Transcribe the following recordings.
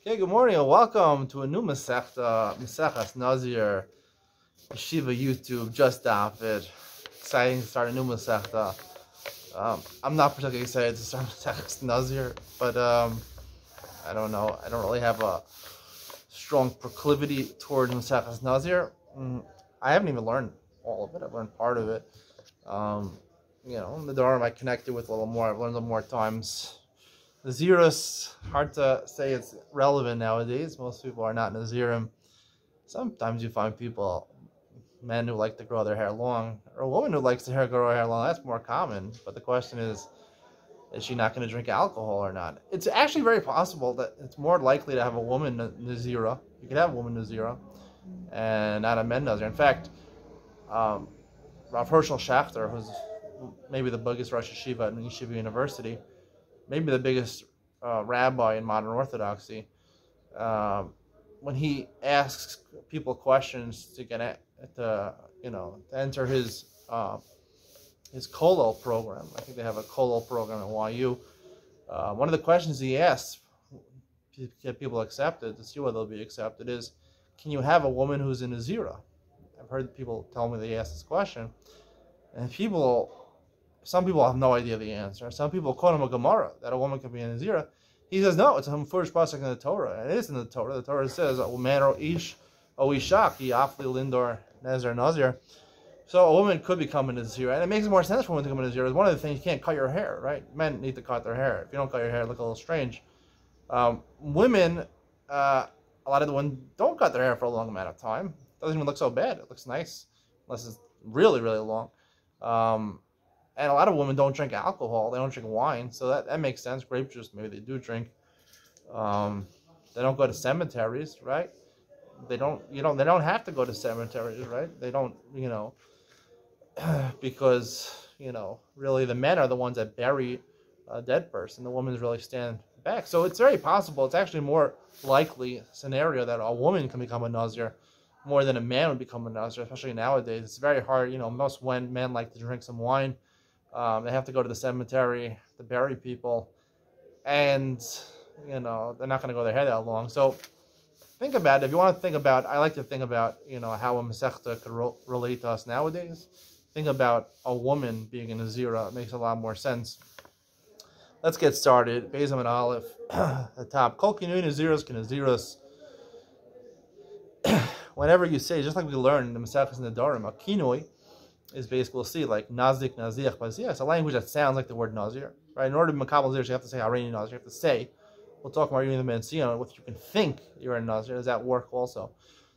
Okay, good morning and welcome to a new Mesechta, Mesechta Nazir, Yeshiva YouTube, just it. Exciting to start a new Mesechta. I'm not particularly excited to start Mesechta Nazir, but I don't know. I don't really have a strong proclivity towards Mesechta Nazir. I haven't even learned all of it. I've learned part of it. The Dharma I connected with a little more. I've learned a little more times. Nazirus, hard to say it's relevant nowadays. Most people are not Nazirim. Sometimes you find men who like to grow their hair long, or a woman who likes to grow her hair long. That's more common. But the question is she not going to drink alcohol or not? It's actually very possible that it's more likely to have a woman Nazira. You could have a woman Nazira and not a men Nazir. In fact, Rav Hershel Schachter, who's maybe the biggest Rosh Yeshiva at Yeshiva University, maybe the biggest rabbi in modern Orthodoxy, when he asks people questions to enter his Kollel program. I think they have a Kollel program at YU. One of the questions he asks to get people accepted, to see whether they'll be accepted, is, can you have a woman who's a Nazira? I've heard people tell me they ask this question, and some people have no idea the answer. Some people quote him a Gemara that a woman can be a Nazira. He says, no, it's a first pasuk in the Torah. And it is in the Torah. The Torah says, man or ish, o ishak, afli lindor, nezer, nazir. So a woman could become a Nazira. And it makes more sense for a woman to become a Nazira. One of the things, you can't cut your hair, right? Men need to cut their hair. If you don't cut your hair, it looks a little strange. Women, a lot of the women don't cut their hair for a long amount of time. It doesn't even look so bad. It looks nice, unless it's really, really long. And a lot of women don't drink alcohol. They don't drink wine, so that makes sense. Grape juice, maybe they do drink. They don't go to cemeteries, right? They don't have to go to cemeteries, right? They don't, because, really the men are the ones that bury a dead person. The women really stand back. So it's very possible. It's actually more likely scenario that a woman can become a Nazir more than a man would become a Nazir, especially nowadays. It's very hard. Most men like to drink some wine. They have to go to the cemetery to bury people, and they're not going to go their hair that long. So think about it. If you want to think about, I like to think about how a Mesechta could relate to us nowadays. Think about a woman being a Nazira. It makes a lot more sense. Let's get started. Bezam and Aleph, the top. Kol kinui Naziros k'Naziros. Whenever you say, just like we learned in the Mesechta and the Darim, a kinui is basically, we'll see, like Nazik, Naziach, Baziach. It's a language that sounds like the word Nazir, right? In order to be Makabal Nazir, you have to say Hareini Nazir. You have to say, we'll talk about even the Mencion, what you can think you're a Nazir. Does that work also?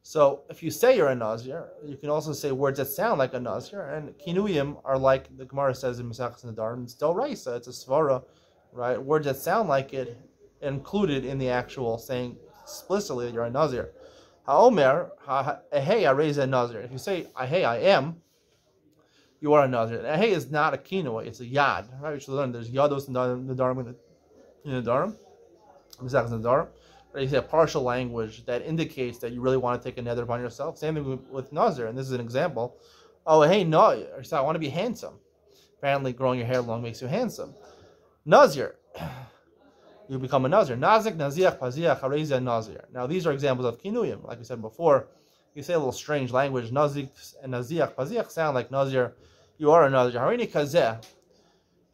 So if you say you're a Nazir, you can also say words that sound like a Nazir. And Kinuyim are like the Gemara says in Mesechta and the Darim. It's Doraisa, it's a Svara, right? Words that sound like it included in the actual saying explicitly that you're a Nazir. Ha'omer, Ahei, Areza Nazir. If you say, Ahei, I am, you are a Nazir. And Ahei is not a kinoi, it's a yad. Right? We should learn there's yados in the Dharam, in the Dharam. Mesechta in the Dharam. Right? You say a partial language that indicates that you really want to take a nether upon yourself. Same thing with Nazir, and this is an example. Oh, hey, no, so I want to be handsome. Apparently, growing your hair long makes you handsome. Nazir, you become a Nazir. Nazik, Naziach, Paziach, Hareza, Nazir. Now, these are examples of kinuyim. Like we said before, you say a little strange language. Nazik and Naziach, Paziach sound like Nazir. You are a Nazir. Harini Kazeh,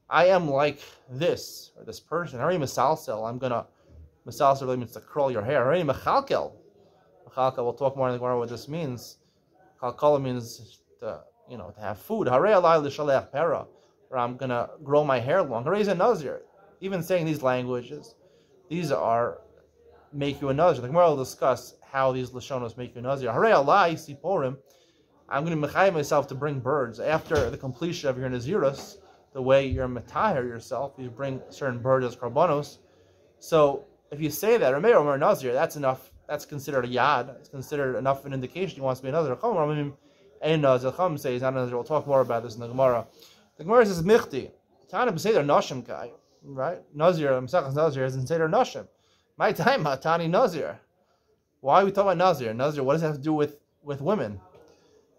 I am like this, or this person. Harini Mesalsel, I'm going to, Mesalsel really means to curl your hair. Harini Mechalkel, we'll talk more in the Gemara what this means. Chalkala means to have food. Harei alai l'shalech pera, or I'm going to grow my hair long. Harei is a Nazir. Even saying these languages, these are make you a Nazir. The Gemara will discuss how these Lashonos make you a Nazir. Harei alai siporim, I'm going to mechayim myself to bring birds. After the completion of your Nazirus, the way you're metahir yourself, you bring certain birds as karbonos. So if you say that, Ramei Omer Nazir, that's enough. That's considered a yad. It's considered enough of an indication he wants to be a Nazir. And Nazir Chum says not a Nazir. We'll talk more about this in the Gemara. The Gemara says michti. Tana b'seder nashim kai. Right? Nazir, Mesechta Nazir is in seder nashim. My time, Tani Nazir. Why are we talking about Nazir? Nazir, what does that have to do with women?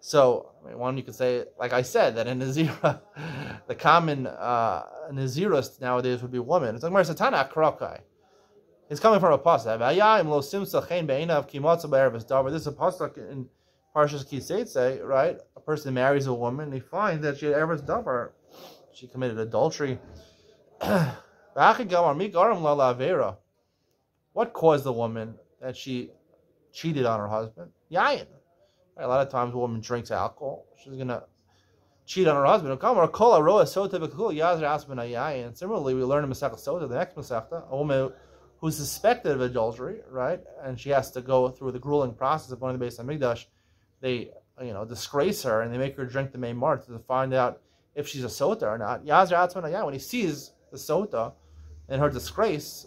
So, one you could say, like I said, that in Nazira, the common Nazirist nowadays would be women. It's like Satana Akrokai. It's coming from a pasuk. This is a pasuk in Parshas Kiseitze, right? A person marries a woman, and he finds that she had eretz davar. She committed adultery. What caused the woman that she cheated on her husband? Yayin. Right, a lot of times a woman drinks alcohol. She's going to cheat on her husband. Similarly, we learn in Mesechta Sota, the next Mesechta, a woman who's suspected of adultery, right? And she has to go through the grueling process of going to the Beis HaMikdash. They, disgrace her and they make her drink the main mart to find out if she's a sota or not. When he sees the sota and her disgrace,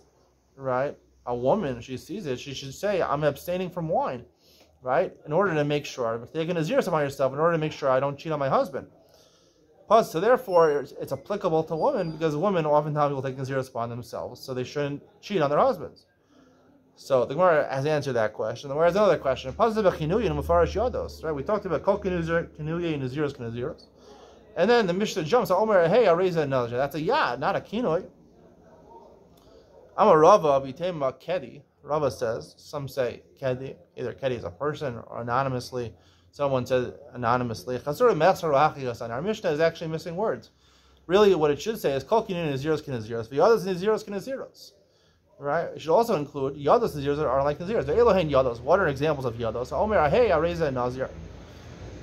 right? A woman, she sees it, she should say, I'm abstaining from wine, right? In order to make sure, take a Nazir upon yourself in order to make sure I don't cheat on my husband. So therefore, it's applicable to women because women oftentimes will take Nazir upon themselves, so they shouldn't cheat on their husbands. So the Gemara has answered that question. The Gemara has another question. Right? We talked about kol kinuye, naziros, kinaziros. And then the Mishnah jumps, Omer, hey, Areza Nazir. That's a yad, not a kinoi. I'm a Rava, Vitema Kedi. Rava says, some say Kedi, either Kedi is a person or anonymously. Someone says anonymously. Our Mishnah is actually missing words. Really, what it should say is kol kinuye, naziros, kinaziros. V'yados, naziros, kinaziros. Right? It should also include yados naziros are like naziros. The Elohein yados. What are examples of yados? Omer, hey, Areza Nazir.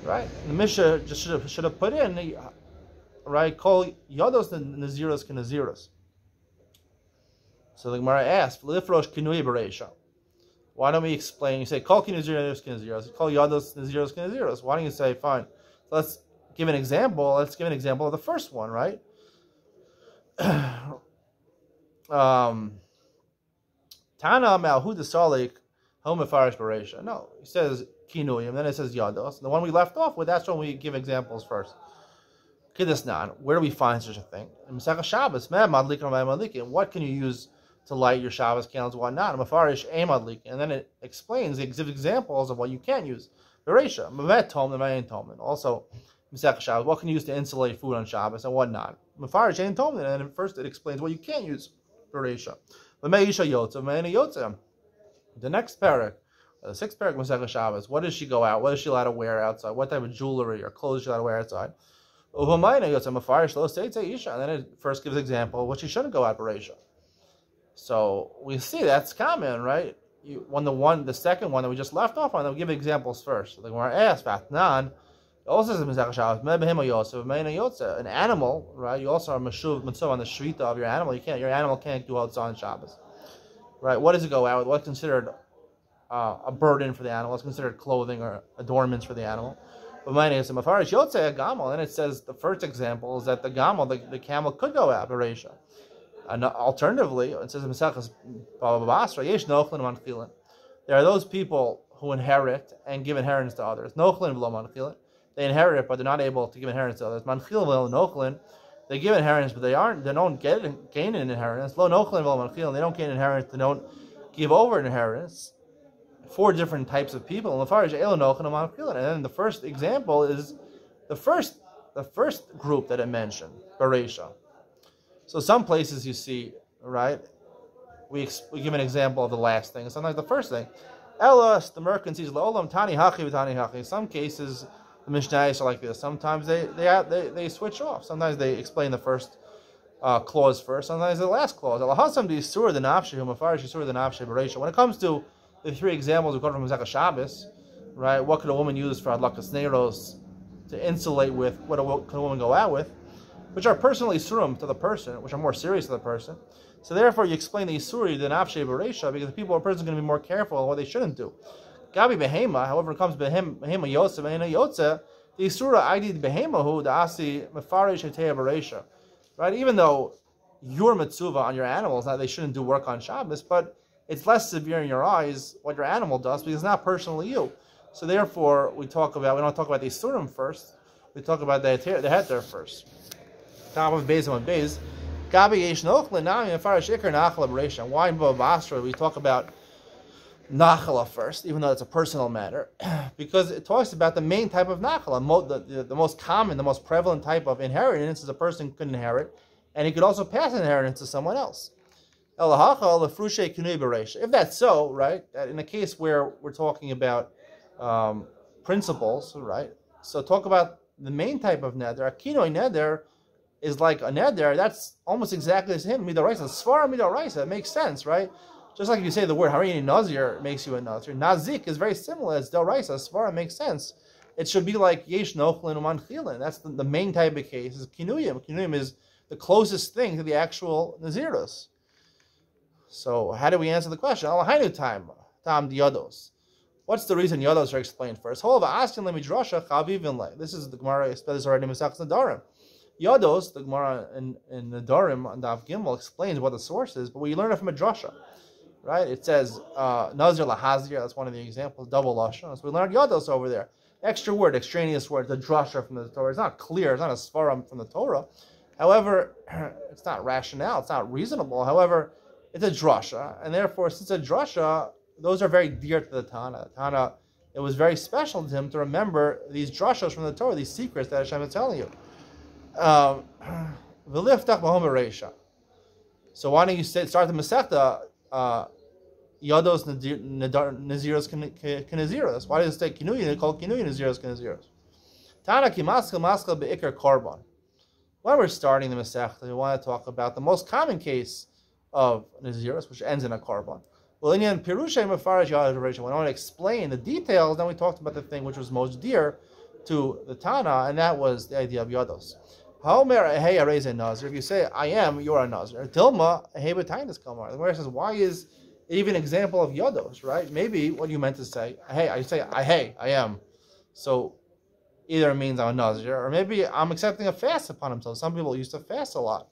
Right? The Mishnah just should have put in, right? Call yados naziros kinaziros. So the Gemara asked, "Lifrosh kinuye bereisha." Why don't we explain? You say call kinaziros kinaziros. Call yados naziros kinaziros. Why don't you say fine? So let's give an example. Let's give an example of the first one, right? Tana malhu desalik homefarish bereisha. No, he says kinuyim, then it says yados. The one we left off with, that's when we give examples first. Kidisnan, where do we find such a thing? In Mesechta Shabbos, what can you use to light your Shabbos candles and whatnot? Mafarish madlik, and then it explains, it gives examples of what you can't use. Bereisha, mavet tom, and also Mesechta Shabbos, what can you use to insulate food on Shabbos and whatnot? Mafarish ein tom, and then first it explains what you can't use. Bereisha. The next parak, the sixth parak of Mesechta Shabbos, what does she go out? What is she allowed to wear outside? What type of jewelry or clothes is she allowed to wear outside? And then it first gives an example of what she shouldn't go out Bereisha. So we see that's common, right? The second one that we just left off on, we'll give examples first. So the Gemara asks, Vatnan, also says Mesechta Shabbos, an animal, right? You also are mashuv mitzvah on the shrita of your animal. Your animal can't go outside on Shabbos, right? What does it go out with? What's considered a burden for the animal? What's considered clothing or adornments for the animal? But mine is a mafarish yotze a gamal, and it says the first example is that the gamal, the camel, could go out Bereisha. And alternatively, it says in Mesechta Basra, yesh nochlin manchilin. There are those people who inherit and give inheritance to others. Nochlin v'lo manchilin. They inherit it, but they're not able to give inheritance to others. Manchil v'lo nochlin. They give inheritance, but they don't gain an inheritance. Lo nochlin v'lo manchilin. They don't gain inheritance. They don't give over an inheritance. 4 different types of people. And then the first example is the first group that it mentioned, Bereisha. So some places you see, right, we give an example of the last thing. Sometimes the first thing. Elas, the merchant sees La'olam Tani Hachi V'Tani Hachi. In some cases, the Mishnayos are like this. Sometimes they switch off. Sometimes they explain the first clause first. Sometimes the last clause. When it comes to the 3 examples we got from Mesechta Shabbos, right? What could a woman use for adlakas neiros to insulate with? What could a woman go out with? Which are personally isurim to the person, which are more serious to the person. So therefore, you explain the isuri, the nafshe bereisha, because the person is going to be more careful on what they shouldn't do. Gabi behema, however, it comes behema yotze, behema yotze, the isura idid behema hu the asi mefarish heteya bereisha, right? Even though your mitzvah on your animals, now they shouldn't do work on Shabbos, but it's less severe in your eyes what your animal does because it's not personally you. So therefore, we don't talk about the isurim first. We talk about the heter first. Top of Beis on Beis. Gabi yesh nochlin nami mefarish ikar nachala bereisha. Why in Bava Basra we talk about nachala first, even though it's a personal matter, because it talks about the main type of nachala, the most common, the most prevalent type of inheritance is a person could inherit, and he could also pass an inheritance to someone else. If that's so, right, in a case where we're talking about principles, right, so talk about the main type of neder. A kinoi neder is like a neder, that's almost exactly the same midoraisa. Svara midoraisa, it makes sense, right? Just like if you say the word harini nazir makes you a nazir. Nazik is very similar as doraisa. Svara makes sense. It should be like yesh nochlin uman chilin. That's the main type of case. Is kinuyim. Kinuyim is the closest thing to the actual nazirus. So how do we answer the question? Alahainu time diados. What's the reason yados are explained first? This is the Gemara. I spelled this already in Mesechta Nedarim. Yados, the Gemara in Nedarim on Daf Gimel explains what the source is, but we learn it from a drasha, right? It says Nazir lahazir. That's one of the examples. Double lashon. So we learned yados over there. Extra word, extraneous word, the drasha from the Torah. It's not clear. It's not a svaram from the Torah. However, it's not rationale. It's not reasonable. However, it's a drasha, and therefore, since it's a drasha, those are very dear to the Tana. Tana, it was very special to him to remember these drashas from the Torah, these secrets that Hashem is telling you. So why don't you start the Mesechta, Yados Naziros Kanaziros? Why does it say Kinuyin? It's called Kinuyin Naziros Kanaziros. Tana Kimaska Be'ikar Karban. When we're starting the Mesechta, we want to talk about the most common case of Naziros, which ends in a Karban. Well, in Pirusha Mefarash Yad, when I want to explain the details, then we talked about the thing which was most dear to the Tana, and that was the idea of Yados. If you say, I am, you're a Nazir. Dilma, Kamar. The Gemara says, why is it even an example of Yados, right? Maybe what you meant to say, I am. So either it means I'm a Nazir, or maybe I'm accepting a fast upon himself. Some people used to fast a lot.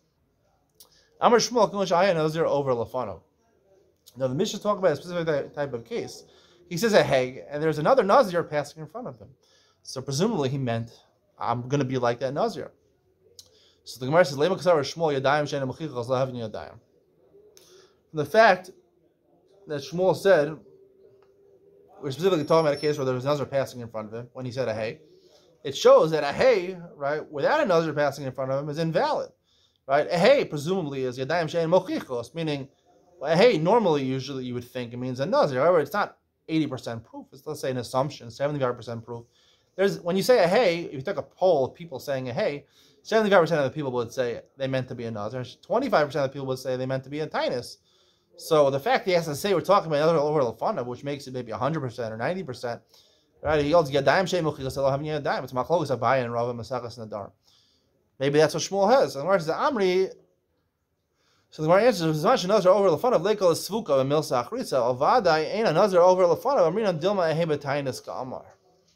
Amar Shmuel Kulish Aya Nazir over Lafano. Now the Mishnah talk about a specific type of case. He says a hey, and there's another Nazir passing in front of him. So presumably he meant, I'm going to be like that Nazir. So the Gemara says, Lema Kasar Shmuel Yadayim Shein Mechichos Lahavin Yadayim. The fact that Shmuel said, we're specifically talking about a case where there was a Nazir passing in front of him when he said a hey. It shows that a hey, right, without a Nazir passing in front of him is invalid. Right? A hey, presumably, is Yadayim Shein Mechichos, meaning, a hey, normally, usually, you would think it means a Nazir. However, it's not 80% proof. It's, let's say, an assumption, 75% proof. When you say a hey, if you take a poll of people saying a hey, 75% of the people would say they meant to be a Nazir. 25% of the people would say they meant to be a Tainus. So the fact he has to say we're talking about another over Lafana, which makes it maybe 100% or 90%, right? He holds Yadayim Shein Mechichos Lahavin Yadayim. It's Machlokes Abaye and Rava Mesechta Nedarim. Maybe that's what Shmuel has. And where's the Amri? So the Gemara answers, "As much Nazir over the fun of Leikol Svuka and Milsa Achritza, Avadai ain't a Nazir over the fun of Amrina Dilma Ehebetainis Ka'amar."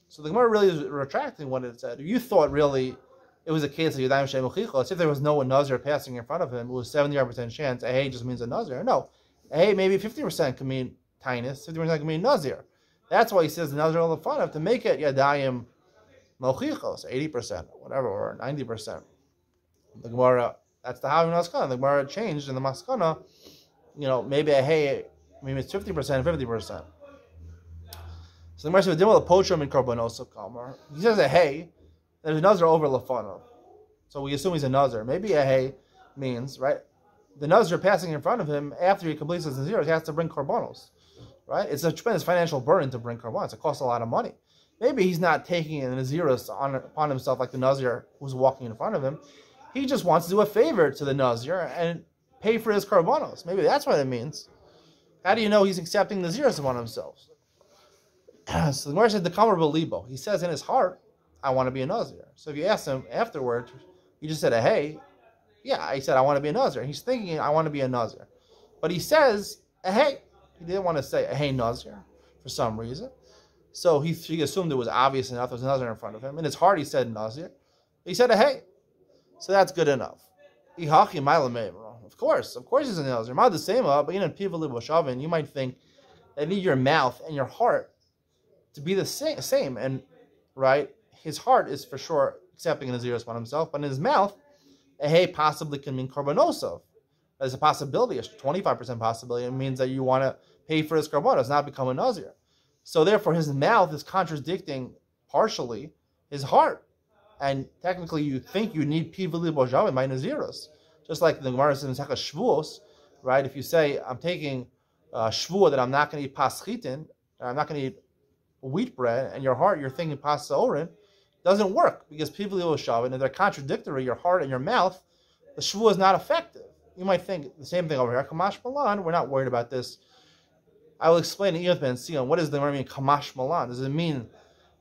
So the Gemara really is retracting what it said. You thought really it was a case of Yadayim Shein Mechichos. If there was no Nazir passing in front of him, it was 70% chance. A hey just means a Nazir. No, a hey maybe 50% can mean Tainus, 50% can mean Nazir. That's why he says the Nazir over the fun of to make it Yadayim Mechichos, 80%, whatever, or 90%. The Gemara. That's the Havim Maskana. The Gemara changed in the Maskana. Maybe a hey, maybe it's 50%, 50%. So the Gemara says, "Dimol pochum in karbonosa kamar." He says a hey. There's a Nazir over lafano, so we assume he's a Nazir. Maybe a hey means right. The Nazir passing in front of him after he completes his Nazir, he has to bring karbonos, right? It's a tremendous financial burden to bring karbonos. It costs a lot of money. Maybe he's not taking an Naziris upon himself like the Nazir who's walking in front of him. He just wants to do a favor to the Nazir and pay for his karbonos. Maybe that's what it means. How do you know he's accepting Naziris upon himself? So the Gemara said, "The Kamar Belibo." He says in his heart, "I want to be a Nazir." So if you ask him afterwards, he just said, "Hey, yeah," he said, "I want to be a Nazir." He's thinking, "I want to be a Nazir," but he says, "Hey." He didn't want to say, "Hey, Nazir," for some reason. So he assumed it was obvious enough. There was a Nazir in front of him. In his heart, he said Nazir. He said, "Hey." So that's good enough. Of course he's a Nazir. But you might think that need your mouth and your heart to be the same. And right, his heart is for sure accepting a Nazir upon himself, but in his mouth, a hey possibly can mean karbonosov. There's a possibility, a 25% possibility. It means that you want to pay for his karbonos, not become a Nazir. So therefore, his mouth is contradicting partially his heart. And technically, you think you need pivali bojavim by Naziros. Just like the Gemara says in Mesechta Shvuos, right? If you say, I'm taking shvua that I'm not going to eat paschitin, I'm not going to eat wheat bread, and your heart, you're thinking pasorin, doesn't work because people will shove it, and they're contradictory, your heart and your mouth, the shvua is not effective. You might think the same thing over here. Kamash Malan, we're not worried about this. I will explain to Iyot Ben Sion, what does the word mean, Kamash Malan? Does it mean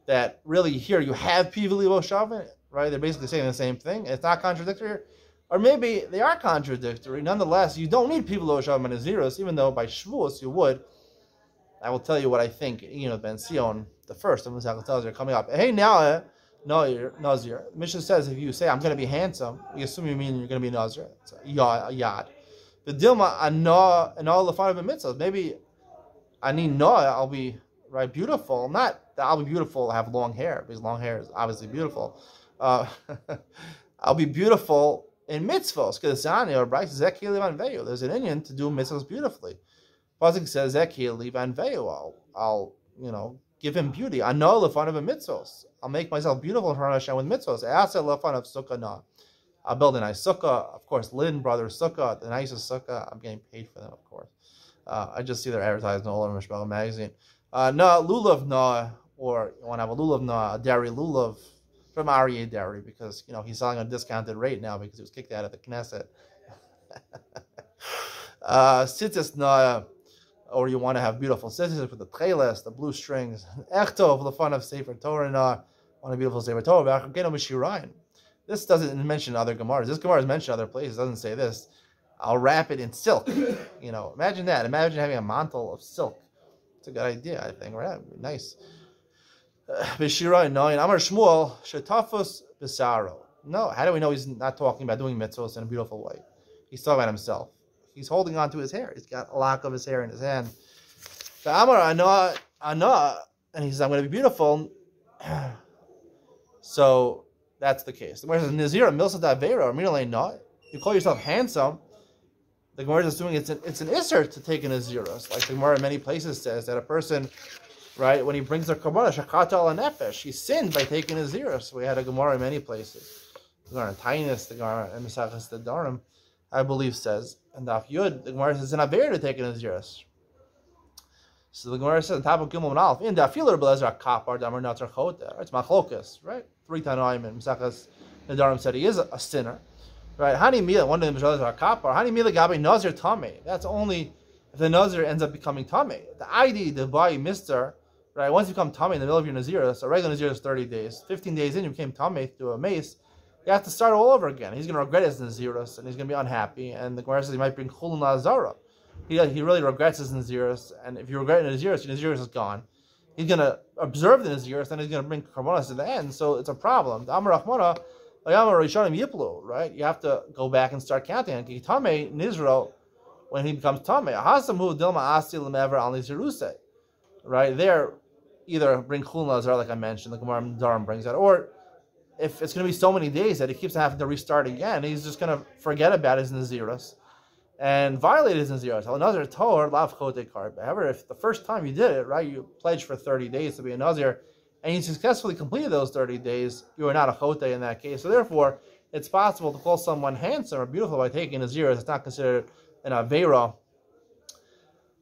that really here you have Pivli Shavin, right? They're basically saying the same thing. It's not contradictory. Or maybe they are contradictory. Nonetheless, you don't need Pivli Shavin and Naziros, even though by Shavuos you would. I will tell you what I think, Iyot Ben Sion, the first of Mesechta tells you coming up. Hey, now, Nazir. The Mishnah says if you say, I'm going to be handsome, we assume you mean you're going to be Nazir. It's a yad. The Dilma, and all the fun of a mitzvah. Maybe I need Noah, I'll be right beautiful. Not that I'll be beautiful, have long hair, because long hair is obviously beautiful. I'll be beautiful in mitzvahs, because there's an Indian to do mitzvahs beautifully. Pasuk says, I'll give him beauty. I know the fun of a mitzvahs. I'll make myself beautiful in front of Hashem with mitzvahs. I'll build a nice sukkah. Of course, Lynn Brothers sukkah, the nicest sukkah. I'm getting paid for them, of course. I just see their advertising all over Mishpachah magazine. Lulav na, or you want to have a lulav na, a dairy lulav from Aryeh Dairy, because he's selling at a discounted rate now because he was kicked out of the Knesset. Tzitzis na, or you want to have beautiful tzitzis with the tcheles, the blue strings. Echto for the fun of Sefer Torah na, want a beautiful Sefer Torah. This doesn't mention other Gemaras. This Gemara is mentioned other places. It doesn't say this. I'll wrap it in silk. Imagine that. Imagine having a mantle of silk. It's a good idea, I think. Right? Nice. B'shira 9. Amar Shmuel shetafus b'saro. No, how do we know he's not talking about doing mitzvahs in a beautiful way? He's talking about himself. He's holding on to his hair. He's got a lock of his hair in his hand. Amar Anah, and he says, I'm going to be beautiful. So that's the case. The Gemara says, Nazir milsa davera or mirale not. You call yourself handsome. The Gemara is assuming it's an isser to take an Naziros. Like the Gemara in many places says that a person, right, when he brings their Kabbalah, Shakata al Nefesh, he sinned by taking a Naziros. We had a Gemara in many places. The Gemara in Tainus, the Gemara in Mesechta Darim, I believe says, and Daf Yud, the Gemara says it's an Aver to take an Naziros. So the Gemara says, top of Gimel and Aleph, in Dafiler Belezer Kapar, Damar Natzar Chota, it's Machlokas, right? 3 Tanoim and Mesechta Darim said he is a sinner. Right, Hani Mila, one of them is a kapar. Hani Mila Gabi Nazir Tame. That's only if the Nazir ends up becoming Tame. The ID, the body, Mister, right? Once you become Tame in the middle of your Nazir, so a regular Nazir is 30 days. 15 days in, you became Tame through a mace. You have to start all over again. He's going to regret his Nazirus, and he's going to be unhappy. And the Gemara says he might bring Chulun Lazara. He really regrets his Nazirus, and if you regret Nazirus, your Nazirus is gone. He's going to observe the Nazirus, and he's going to bring Karbonas to the end, so it's a problem. The Amar Rahmana, right? You have to go back and start counting. And Tame Nizro, when he becomes Tame, right? There, either bring Chulun Lazar, like I mentioned, the Gemara Dharam brings that, or if it's going to be so many days that he keeps having to restart again, he's just going to forget about his Nazirus and violate his Nazirus. However, if the first time you did it, right, you pledged for 30 days to be a Nazir, and you successfully completed those 30 days, you are not a chote in that case. So therefore, it's possible to call someone handsome or beautiful by taking a zero. It's not considered an avera.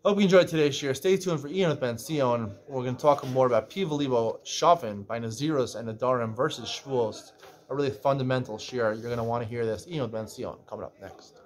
Hope you enjoyed today's share. Stay tuned for Iyot Ben Sion. We're going to talk more about Pivalibo Shavin by Naziros and Nadarim versus Shvuos. A really fundamental share. You're going to want to hear this. Iyot Ben Sion coming up next.